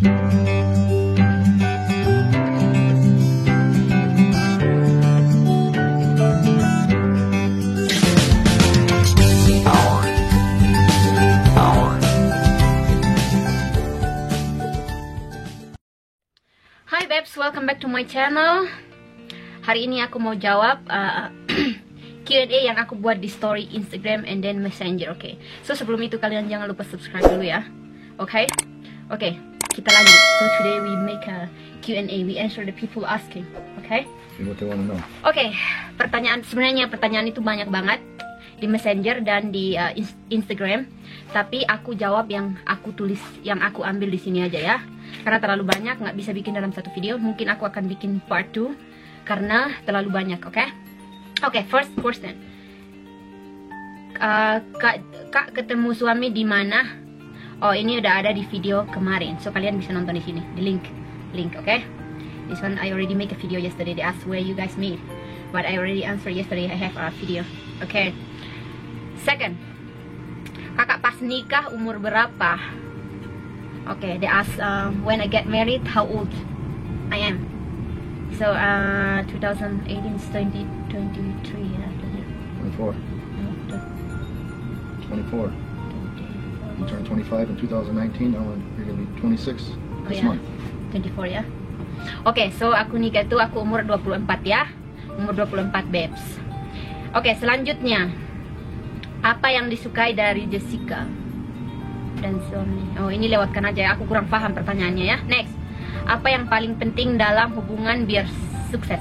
Hi Babes, welcome back to my channel. Hari ini aku mau jawab Q&A yang aku buat di story Instagram and then Messenger, okay? So sebelum itu kalian jangan lupa subscribe dulu ya, okay? Okay, kita lanjut. So today we make a Q&A, we answer the people asking, okay? What they want to know. Okay, sebenarnya pertanyaan itu banyak banget di Messenger dan di Instagram, tapi aku jawab yang aku tulis, yang aku ambil di sini aja ya. Karena terlalu banyak, nggak bisa bikin dalam satu video. Mungkin aku akan bikin part 2 karena terlalu banyak, oke? Oke, first question. Kak ketemu suami di mana? Oh, ini udah ada di video kemarin. So kalian bisa nonton di sini, di link, oke? This one I already make a video yesterday. They asked where you guys meet, but I already answered yesterday. I have a video, okay? Second, kakak pas nikah umur berapa? Okay, they ask when I get married, how old I am. So 2018 is 2023. 24. 24. You turned 25 in 2019. Now you're gonna be 26 this month. 24 ya. Okay, so aku nikah tuh aku umur 24 ya. Umur 24 Babes. Okay, selanjutnya, apa yang disukai dari Jessica dan suami? Oh, ini lewatkan aja ya, aku kurang paham pertanyaannya ya. Next, apa yang paling penting dalam hubungan biar sukses?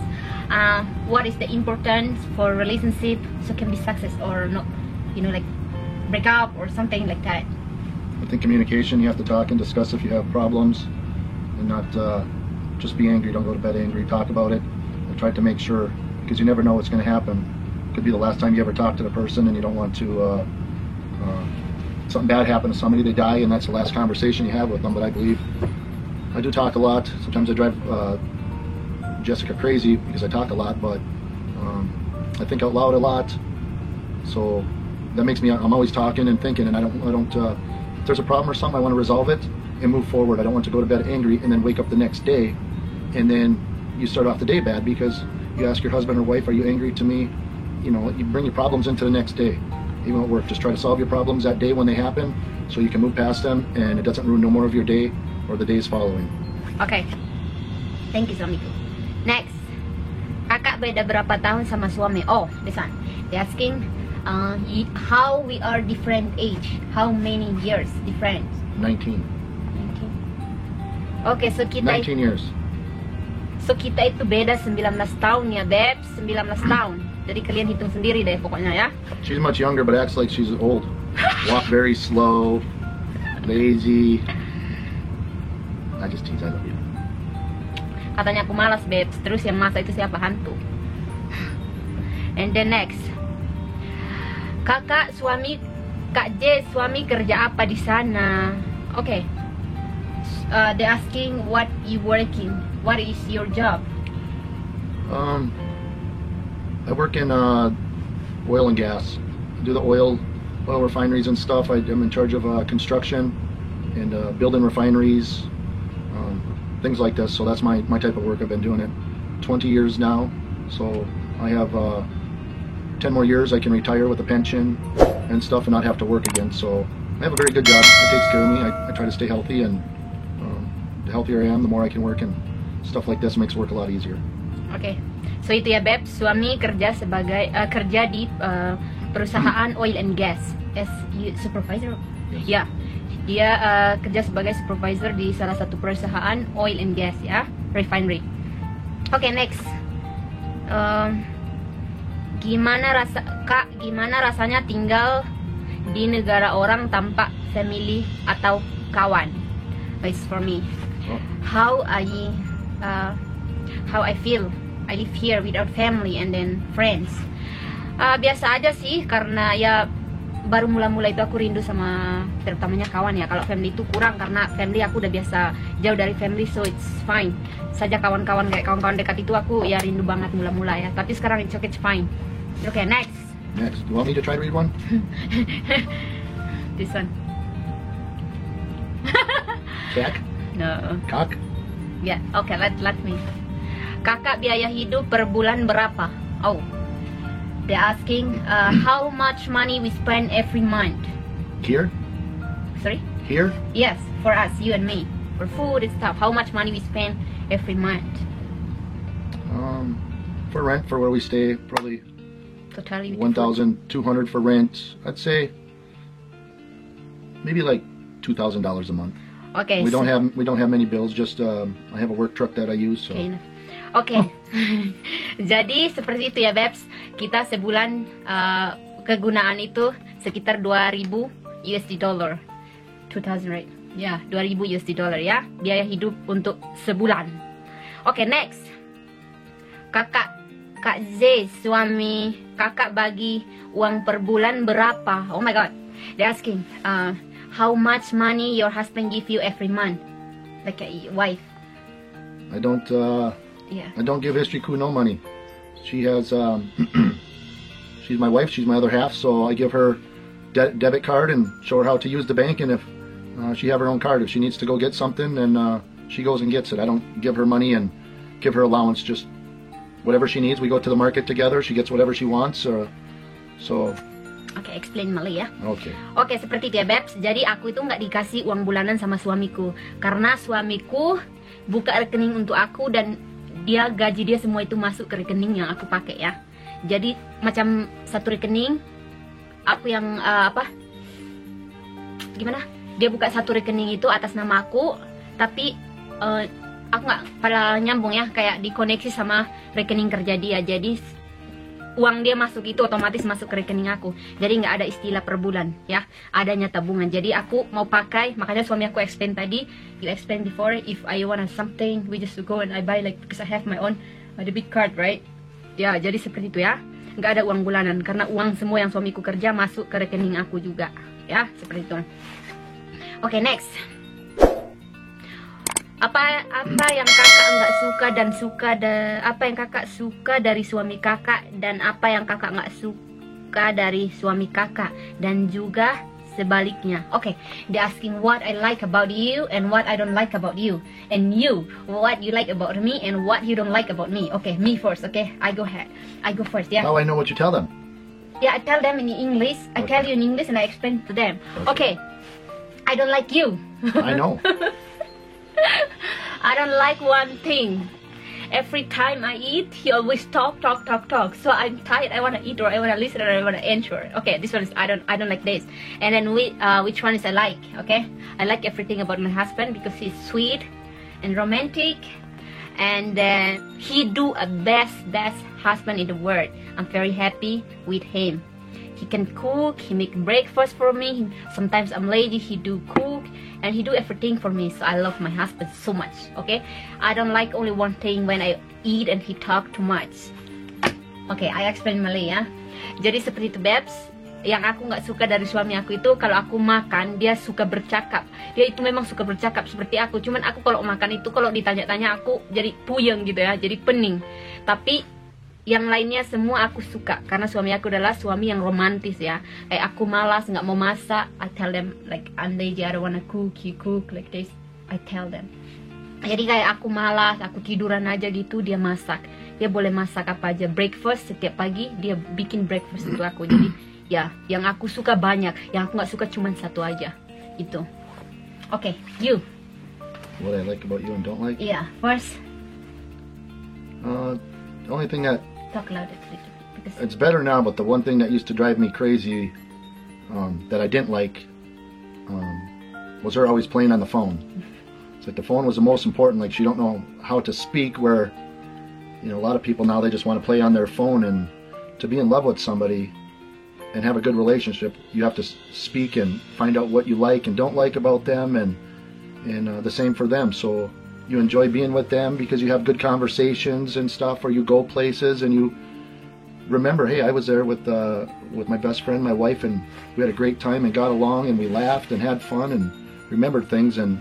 What is the importance for relationship so can be success or not? You know, like break up or something like that. I think communication. You have to talk and discuss if you have problems, and not just be angry. Don't go to bed angry. Talk about it and try to make sure, because you never know what's going to happen. Could be the last time you ever talk to the person, and you don't want to. Something bad happened to somebody, they die, and that's the last conversation you have with them. But I believe I do talk a lot. Sometimes I drive Jessica crazy because I talk a lot, but I think out loud a lot. So that makes me, I'm always talking and thinking, and I don't if there's a problem or something, I want to resolve it and move forward. I don't want to go to bed angry and then wake up the next day and then you start off the day bad because you ask your husband or wife, are you angry to me? You know, you bring your problems into the next day. Even at work, just try to solve your problems that day when they happen, so you can move past them and it doesn't ruin no more of your day or the days following. Okay, thank you suamiku. Next, kakak beda berapa tahun sama suami? Oh, this one. They asking how we are different age. How many years different? 19. Okay, so kita 19 years. So kita itu beda 19 tahun ya, Babes. 19 tahun. Jadi kalian hitung sendiri deh pokoknya ya. She's much younger but acts like she's old. Walk very slow, lazy. I just tease, I love you. Katanya aku malas, Babes. Terus yang masa itu siapa? Hantu. And then next, Kak J, suami kerja apa di sana? Okay. They asking what you working. What is your job? I work in oil and gas. I do the oil refineries and stuff. I'm in charge of construction and building refineries, things like this. So that's my type of work. I've been doing it 20 years now. So I have 10 more years I can retire with a pension and stuff and not have to work again. So I have a very good job. It takes care of me. I try to stay healthy, and the healthier I am, the more I can work, and stuff like this makes work a lot easier. Okay. So itu ya, Beb, suami kerja sebagai kerja di perusahaan oil and gas as supervisor. Yes. Ya, dia kerja sebagai supervisor di salah satu perusahaan oil and gas ya, refinery. Okay, next. Gimana rasanya tinggal di negara orang tanpa family atau kawan? It's for me. How I feel. I live here without family and then friends. Biasa aja sih, karena ya baru mula-mula itu aku rindu sama terutamanya kawan ya. Kalau family itu kurang, karena family aku udah biasa jauh dari family, so it's fine. Saja kawan-kawan kayak kawan-kawan dekat itu aku ya rindu banget mula-mula ya. Tapi sekarang it's okay, it's fine. Okay, next. Next, you want me to try to read one? This one. Jack? No. Cock? Yeah. Okay. Let me. Kakak biaya hidup per bulan berapa? Oh. They're asking how much money we spend every month. Here? Sorry? Here? Yes, for us, you and me, for food and stuff. How much money we spend every month? For rent, for where we stay, probably Totally. 1,200 for rent. I'd say maybe like $2,000 a month. Okay. We don't have many bills. Just I have a work truck that I use. So. Okay. Okay. Jadi seperti itu ya, Babs. Kita sebulan kegunaan itu sekitar 2.000 USD dollar. 2,000, right? Ya, 2.000 USD dollar ya. Biaya hidup untuk sebulan. Oke, next. Kak Z, suami kakak bagi uang per bulan berapa? Oh my god. They're asking how much money your husband give you every month? Like a wife. I don't give History Crew no money. She has she's my wife, she's my other half, so I give her debit card and show her how to use the bank, and if she have her own card, if she needs to go get something, then she goes and gets it. I don't give her money and give her allowance, just whatever she needs. We go to the market together, she gets whatever she wants. So Oke, explain Mali ya. Oke, seperti itu ya, Babs. Jadi aku itu nggak dikasih uang bulanan sama suamiku, karena suamiku buka rekening untuk aku dan gaji dia semua itu masuk ke rekening yang aku pakai ya. Jadi macam satu rekening aku yang gimana? Dia buka satu rekening itu atas nama aku, tapi aku nggak pada nyambung ya, kayak dikoneksi sama rekening kerja dia. Jadi uang dia masuk itu otomatis masuk ke rekening aku. Jadi nggak ada istilah per bulan ya, adanya tabungan. Jadi aku mau pakai, makanya suami aku explain tadi, you explain before, if I want something we just go and I buy, like, because I have my own debit card, right? Ya, jadi seperti itu ya, nggak ada uang bulanan karena uang semua yang suamiku kerja masuk ke rekening aku juga ya, seperti itu. Oke, next. Apa yang kakak nggak suka dan apa yang kakak suka dari suami kakak, dan apa yang kakak nggak suka dari suami kakak, dan juga sebaliknya. Okay, they're asking what I like about you and what I don't like about you, and you what you like about me and what you don't like about me. Okay, me first. Okay, I go first. Yeah. Now I know what you tell them. Yeah, I tell them in English. I tell you in English and I explain to them. Okay, I don't like you. I know. I don't like one thing. Every time I eat, he always talk. So I'm tired. I want to eat, or I want to listen, or I want to answer. Okay, this one is I don't like this. And then which one is I like? Okay, I like everything about my husband because he's sweet and romantic, and he do a best husband in the world. I'm very happy with him. He can cook, he make breakfast for me. Sometimes I'm lazy, he do cook, and he do everything for me. So I love my husband so much. Okay, I don't like only one thing, when I eat and he talk too much. Okay, I explain Malay ya. Jadi seperti itu, Babs. Yang aku nggak suka dari suami aku itu, kalau aku makan dia suka bercakap. Dia itu memang suka bercakap seperti aku. Cuman aku kalau makan itu, kalau ditanya-tanya aku jadi puyeng gitu ya, jadi pening. Tapi yang lainnya semua aku suka, karena suami aku adalah suami yang romantis ya. Kayak aku malas nggak mau masak, I tell them like, I'm lazy, I don't wanna cook, you cook like this, I tell them. Jadi kayak aku malas, aku tiduran aja gitu, dia masak. Dia boleh masak apa aja, breakfast setiap pagi dia bikin breakfast untuk aku. Jadi ya, yang aku suka banyak, yang aku nggak suka cuma satu aja, itu. Okay, you. What I like about you and don't like? Yeah, first. The only thing that Talk louder, please. Because it's better now, but the one thing that used to drive me crazy, that I didn't like, was her always playing on the phone. It's like the phone was the most important. Like, she don't know how to speak, where, you know, a lot of people now, they just want to play on their phone. And to be in love with somebody and have a good relationship, you have to speak and find out what you like and don't like about them, and the same for them. So you enjoy being with them because you have good conversations and stuff, or you go places and you remember, hey, I was there with my best friend, my wife, and we had a great time and got along and we laughed and had fun and remembered things. And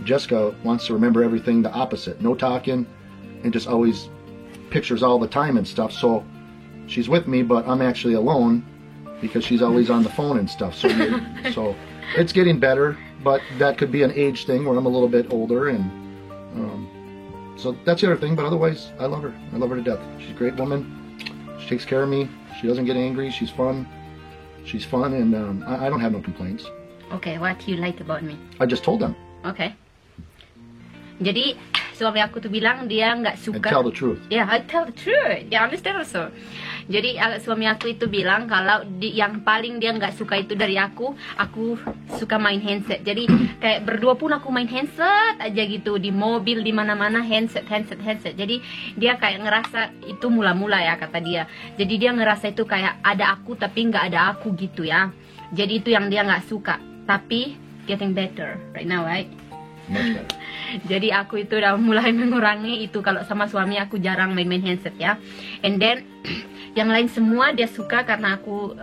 Jessica wants to remember everything the opposite, no talking, and just always pictures all the time and stuff. So she's with me, but I'm actually alone because she's always on the phone and stuff. So so it's getting better. but that could be an age thing where I'm a little bit older, and so that's the other thing. But otherwise, I love her. I love her to death. She's a great woman. She takes care of me. She doesn't get angry. She's fun. She's fun, and I don't have no complaints. Okay, what you like about me? I just told them. Okay. Jadi suami aku tuh bilang dia nggak And suka. tell the truth. Yeah, I tell the truth. Yeah, understand also. Jadi suami aku itu bilang kalau yang paling dia nggak suka itu dari aku suka main handset. Jadi kayak berdua pun aku main handset aja gitu, di mobil, di mana-mana handset. Jadi dia kayak ngerasa itu mula-mula ya, kata dia. Jadi dia ngerasa itu kayak ada aku tapi nggak ada aku gitu ya. Jadi itu yang dia nggak suka. Tapi getting better right now, right? Much better. Jadi aku itu udah mulai mengurangi itu. Kalau sama suami aku jarang main-main handset ya. And then yang lain semua dia suka karena aku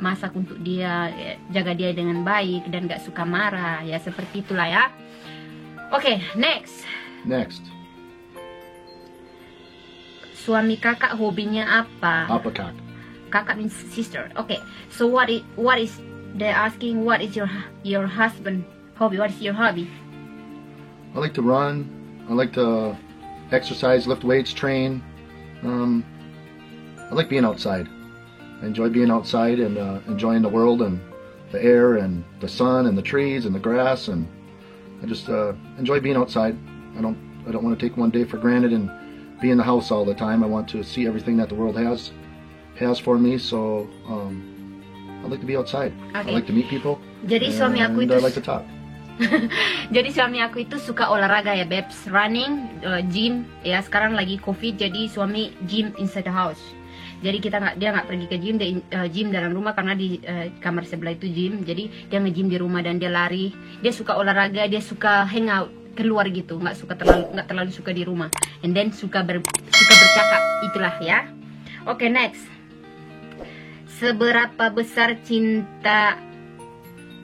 masak untuk dia, jaga dia dengan baik dan gak suka marah ya, seperti itulah ya. Oke, next. Suami kakak hobinya apa? Apa kak? Kakak means sister. Okay, so what is they're asking, what is your husband hobby? What is your hobby? I like to run. I like to exercise, lift weights, train. I like being outside. I enjoy being outside and enjoying the world and the air and the sun and the trees and the grass, and I just enjoy being outside. I don't want to take one day for granted and be in the house all the time. I want to see everything that the world has for me. So I like to be outside. Okay. I like to meet people. Jadi suami aku itu I like to talk. Jadi suami aku itu suka olahraga ya, babes. Running, gym. Ya sekarang lagi COVID, jadi suami gym inside the house. Jadi dia nggak pergi ke gym, dia gym dalam rumah karena di kamar sebelah itu gym. Jadi dia nge-gym di rumah dan dia lari. Dia suka olahraga, dia suka hangout keluar gitu, nggak terlalu suka di rumah. And then suka bercakap, itulah ya. Oke, next. Seberapa besar cinta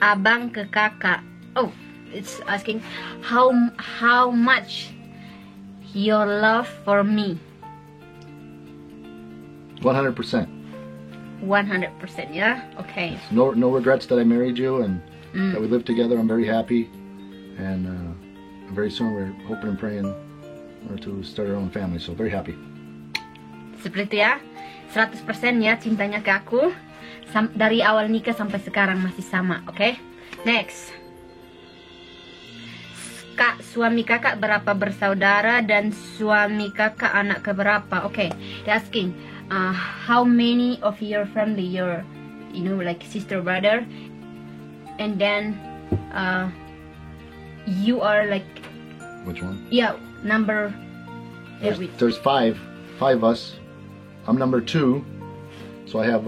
abang ke kakak? Oh, it's asking how much your love for me. 100%. 100%, yeah? Okay. No regrets that I married you and that we live together. I'm very happy, and very soon we're hoping and praying to start our own family. So very happy. Seperti ya, 100% ya cintanya ke aku dari awal nikah sampai sekarang masih sama, okay? Next. Kak, suami kakak berapa bersaudara dan suami kakak anak keberapa? Okay, they're asking how many of your family, your like sister, brother, and then you are like, which one? Yeah, number. There's five of us. I'm number 2, so I have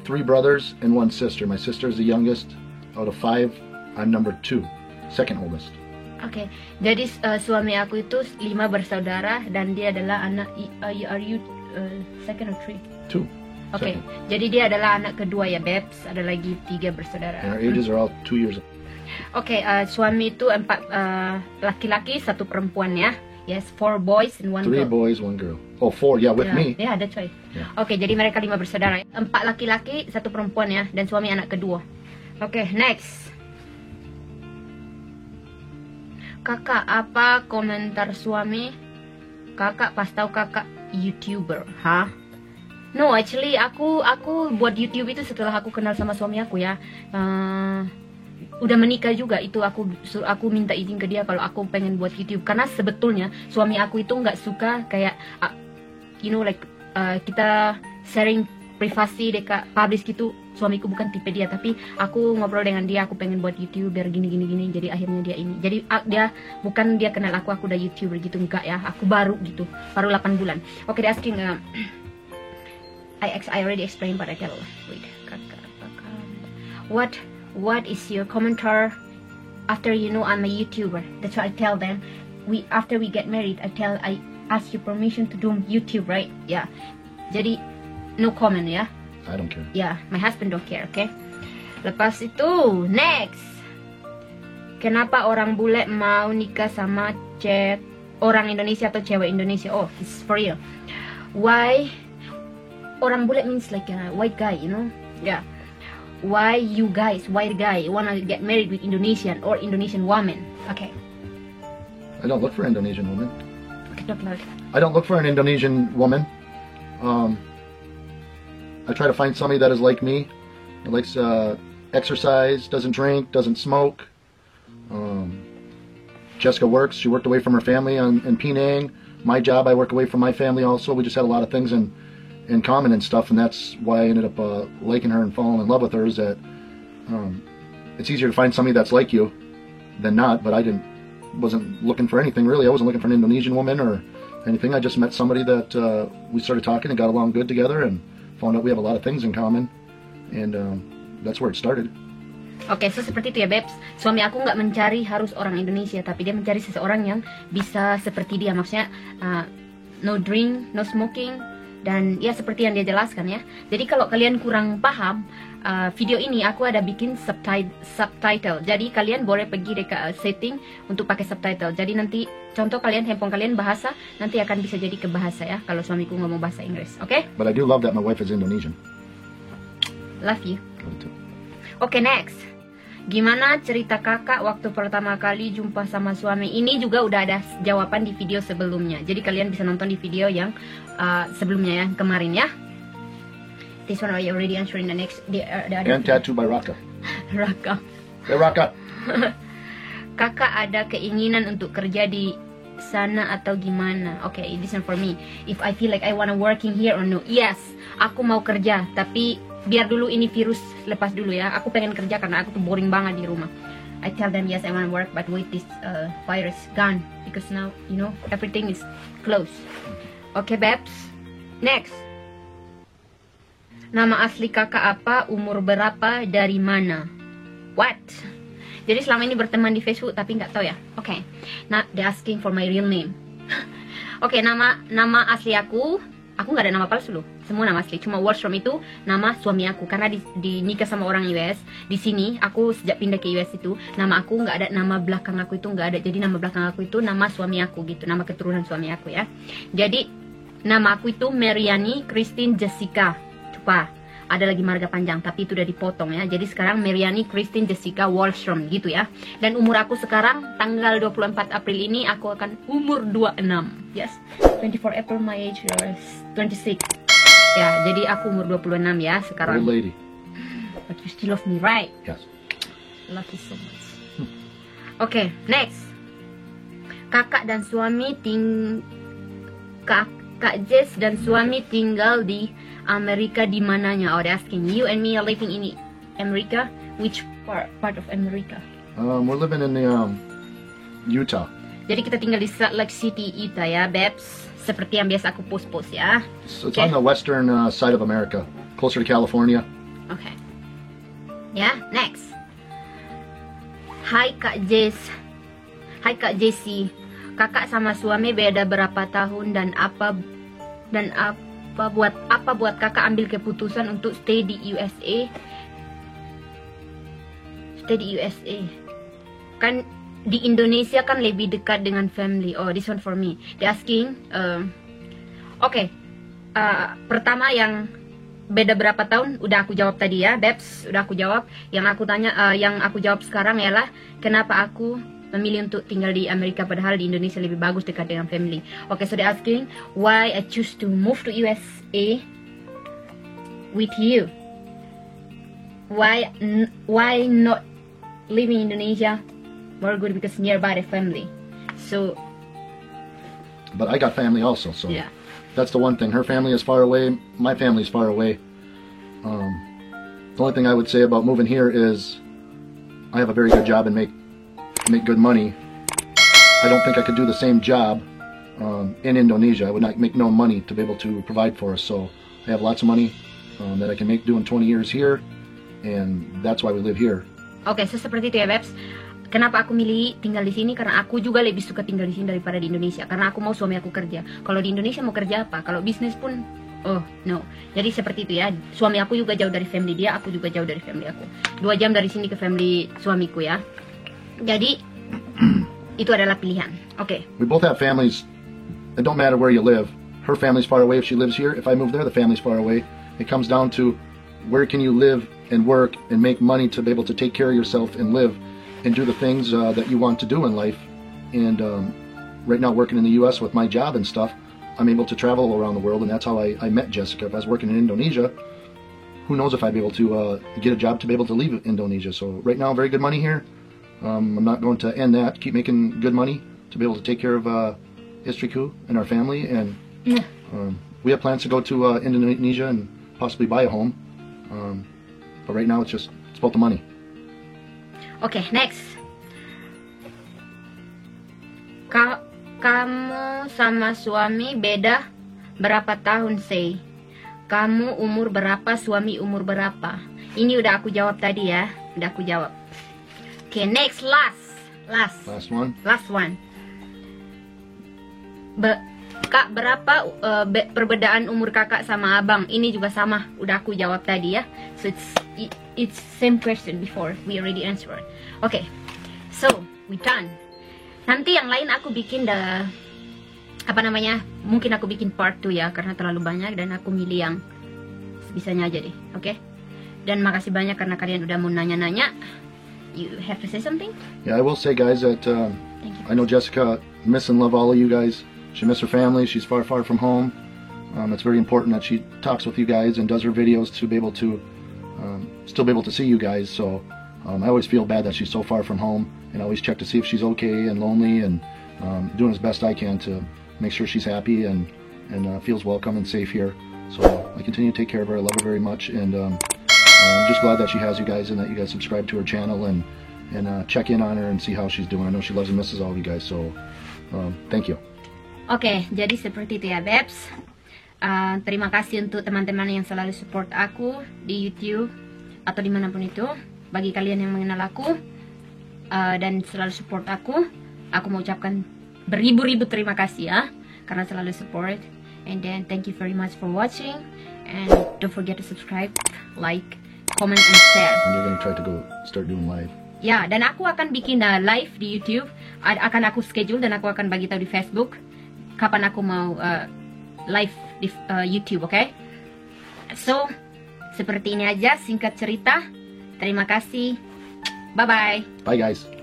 3 brothers and 1 sister. My sister is the youngest out of 5. I'm number 2, second oldest. Oke, jadi suami aku itu 5 bersaudara dan dia adalah anak. Are you second or 3? 2. Oke, jadi dia adalah anak kedua ya, babes. Ada lagi 3 bersaudara. And our ages are all 2 years. Oke, suami itu 4 laki-laki, 1 perempuan ya. Yes, 4 boys and 1 girl. 3 boys, 1 girl. Oh, 4, yeah, with me. Yeah, that's right. Yeah. Oke, jadi mereka 5 bersaudara. 4 laki-laki, 1 perempuan ya, dan suami anak kedua. Oke, next. Kakak, apa komentar suami kakak pas tahu kakak YouTuber? Hah? No, actually aku buat YouTube itu setelah aku kenal sama suami aku ya. Udah menikah juga itu aku minta izin ke dia kalau aku pengen buat YouTube, karena sebetulnya suami aku itu nggak suka kayak kita sharing privasi dekat publish gitu. Suamiku bukan tipe dia, tapi aku ngobrol dengan dia, aku pengen buat YouTube biar gini, jadi akhirnya dia ini. Jadi dia kenal aku udah YouTuber gitu, enggak ya, aku baru 8 bulan. Okay, they're asking I already explained, but I tell wait, what is your commentar after I'm a YouTuber? That's what I tell them. After we get married, I ask you permission to do YouTube, right? Yeah. Jadi no comment ya. I don't care. Yeah, my husband don't care, okay? Lepas itu, next. Kenapa orang bule mau nikah sama orang Indonesia atau cewek Indonesia? Oh, it's for real. Why? Orang bule means like a white guy, Yeah. why the guy wanna get married with Indonesian or Indonesian woman? Okay. I don't look for Indonesian women. Okay, don't lie. I don't look for an Indonesian woman. I try to find somebody that is like me, that likes exercise, doesn't drink, doesn't smoke. Jessica works. She worked away from her family in Penang. My job, I work away from my family also. We just had a lot of things in common and stuff, and that's why I ended up liking her and falling in love with her. Is that it's easier to find somebody that's like you than not. But I wasn't looking for anything really. I wasn't looking for an Indonesian woman or anything. I just met somebody that we started talking and got along good together, and found out we have a lot of things in common, and that's where it started. Oke, so seperti itu ya, Babes. Suami aku nggak mencari harus orang Indonesia, tapi dia mencari seseorang yang bisa seperti dia. Maksudnya no drink, no smoking, dan ya seperti yang dia jelaskan ya. Jadi kalau kalian kurang paham video ini, aku ada bikin subtitle. Jadi kalian boleh pergi dekat setting untuk pakai subtitle. Jadi nanti contoh handphone kalian bahasa, nanti akan bisa jadi ke bahasa ya. Kalau suamiku ngomong bahasa Inggris, oke? But I do love that my wife is Indonesian. Love you. Oke, next. Gimana cerita kakak waktu pertama kali jumpa sama suami? Ini juga udah ada jawaban di video sebelumnya. Jadi kalian bisa nonton di video yang sebelumnya yang kemarin ya. This one I already answering the next. And tattoo by Raka. Raka. Hey Raka. Kakak ada keinginan untuk kerja di sana atau gimana? Okay, this one for me. If I feel like I wanna working here or no? Yes, aku mau kerja, tapi biar dulu ini virus lepas dulu ya. Aku pengen kerja karena aku tuh boring banget di rumah. I tell them yes I wanna work, but wait this virus gone, because now you know everything is closed. Okay, Babes. Next. Nama asli kakak apa? Umur berapa? Dari mana? What? Jadi selama ini berteman di Facebook tapi nggak tahu ya. Oke. Nah, they asking for my real name. Oke, nama asli aku nggak ada nama palsu loh. Semua nama asli. Cuma Wallstrom itu nama suami aku karena di nikah sama orang US. Di sini aku sejak pindah ke US itu nama aku nggak ada, nama belakang aku itu nggak ada. Jadi nama belakang aku itu nama suami aku gitu, nama keturunan suami aku ya. Jadi nama aku itu Mariani Christine Jessica. Coba. Ada lagi marga panjang, tapi itu udah dipotong ya. Jadi sekarang Mariani Christine Jessica Wallstrom gitu ya. Dan umur aku sekarang tanggal 24 April ini aku akan umur 26. Yes. 24 April my age is 26. Ya, jadi aku umur 26 ya sekarang. Old lady. But you still love me, right? Yes. Love you so much. Oke, next. Kakak dan suami Kak Jess dan suami tinggal di Amerika di mananya? Oh, they're asking. You and me are living in America. Which part of America? We're living in the Utah. Jadi kita tinggal di Salt Lake City, Utah ya, Babes. Seperti yang biasa aku post-post ya. So it's on the western side of America, closer to California. Okay. Ya, next. Hai Kak Jess. Hai Kak Jessie. Kakak sama suami beda berapa tahun dan apa buat kakak ambil keputusan untuk stay di USA? Stay di USA. Kan di Indonesia kan lebih dekat dengan family. Oh, this one for me. They asking. Okay. Pertama yang beda berapa tahun udah aku jawab tadi ya, Babes. Udah aku jawab. Yang aku tanya, yang aku jawab sekarang ialah kenapa aku memilih untuk tinggal di Amerika padahal di Indonesia lebih bagus dekat dengan family. Okay, so they're asking why I choose to move to USA with you. Why not living in Indonesia? More good because nearby the family. So. But I got family also, so yeah. That's the one thing. Her family is far away. My family is far away. The only thing I would say about moving here is I have a very good job and make good money. I don't think I could do the same job in Indonesia. I would not make no money to be able to provide for us. So I have lots of money that I can make doing 20 years here, and that's why we live here. Oke, so seperti itu ya, Babes. Kenapa aku milih tinggal di sini? Karena aku juga lebih suka tinggal di sini daripada di Indonesia. Karena aku mau suami aku kerja. Kalau di Indonesia mau kerja apa? Kalau bisnis pun, oh no. Jadi seperti itu ya. Suami aku juga jauh dari family dia, aku juga jauh dari family aku. 2 jam dari sini ke family suamiku ya. Jadi itu adalah pilihan. Okay. We both have families. It don't matter where you live. Her family's far away if she lives here. If I move there, the family's far away. It comes down to where can you live and work and make money to be able to take care of yourself and live and do the things that you want to do in life. And right now, working in the U.S. with my job and stuff, I'm able to travel around the world, and that's how I met Jessica. If I was working in Indonesia, who knows if I'd be able to get a job to be able to leave Indonesia. So right now, very good money here. I'm not going to end that. Keep making good money to be able to take care of Istriku and our family. And we have plans to go to Indonesia and possibly buy a home. But right now, it's about the money. Okay, next. Kamu sama suami beda berapa tahun, say? Kamu umur berapa, suami umur berapa? Ini udah aku jawab tadi ya. Udah aku jawab. Okay, next, last one. Kak, berapa perbedaan umur kakak sama abang? Ini juga sama, udah aku jawab tadi ya. So it's same question before, we already answered. Okay, so we done. Nanti yang lain aku bikin mungkin aku bikin part 2 ya, karena terlalu banyak dan aku milih yang sebisanya aja deh, oke? Dan makasih banyak karena kalian udah mau nanya-nanya. You have to say something? Yeah, I will say, guys, that I know Jessica miss and love all of you guys. She miss her family. She's far, far from home. It's very important that she talks with you guys and does her videos to be able to still be able to see you guys. So I always feel bad that she's so far from home, and I always check to see if she's okay and lonely, and doing as best I can to make sure she's happy and feels welcome and safe here. So I continue to take care of her. I love her very much, and I'm just glad that she has you guys and that you guys subscribe to her channel and check in on her and see how she's doing. I know she loves and misses all of you guys, so thank you. Oke, jadi seperti itu ya, Babes. Terima kasih untuk teman-teman yang selalu support aku di YouTube atau dimanapun itu. Bagi kalian yang mengenal aku dan selalu support aku mau ucapkan beribu-ribu terima kasih ya, karena selalu support. And then thank you very much for watching, and don't forget to subscribe, like, comment, and share. And you're gonna try to go start doing live. Ya, dan aku akan bikin live di YouTube. Akan aku schedule dan aku akan bagi tahu di Facebook kapan aku mau live di YouTube, oke? So, seperti ini aja singkat cerita. Terima kasih. Bye-bye. Bye, guys.